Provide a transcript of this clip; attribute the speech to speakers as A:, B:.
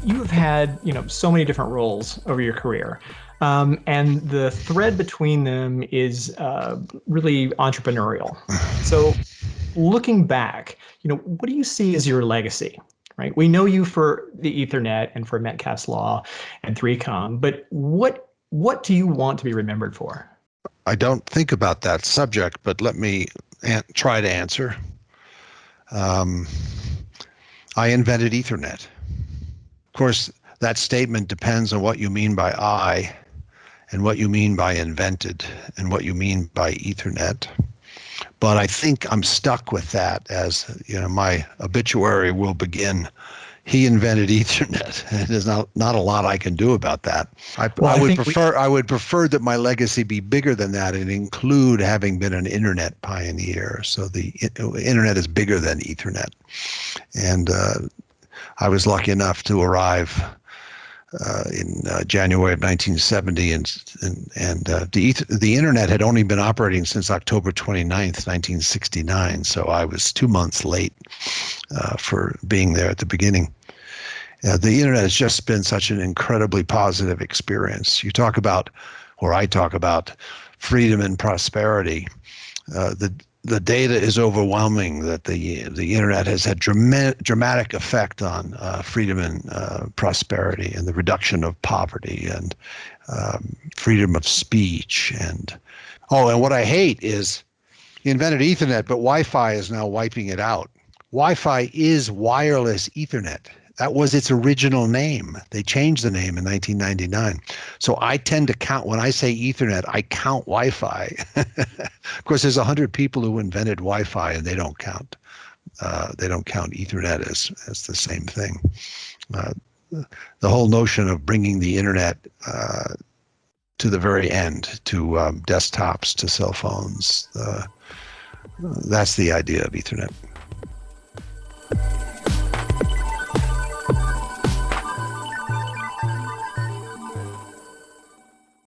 A: You have had, so many different roles over your career. And the thread between them is really entrepreneurial. So looking back, what do you see as your legacy? Right? We know you for the Ethernet and for Metcalfe's Law and 3Com, but what do you want to be remembered for?
B: I don't think about that subject, but let me try to answer. Um, I invented Ethernet. Of course, that statement depends on what you mean by I and what you mean by invented and what you mean by Ethernet. But I think I'm stuck with that, as my obituary will begin. He invented Ethernet. There's not a lot I can do about that.
A: Well,
B: I would prefer that my legacy be bigger than that and include having been an internet pioneer. So the internet is bigger than Ethernet, and I was lucky enough to arrive in January of 1970, and the internet had only been operating since October 29th, 1969. So I was 2 months late for being there at the beginning. The internet has just been such an incredibly positive experience. I talk about freedom and prosperity. The data is overwhelming that the internet has had dramatic effect on freedom and prosperity and the reduction of poverty and freedom of speech. And what I hate is he invented Ethernet, but Wi-Fi is now wiping it out. Wi-Fi is wireless Ethernet. That was its original name. They changed the name in 1999. So I tend to count, when I say Ethernet, I count Wi-Fi. Of course, there's 100 people who invented Wi-Fi, and they don't count. They don't count Ethernet as the same thing. The whole notion of bringing the internet to the very end, to desktops, to cell phones, that's the idea of Ethernet.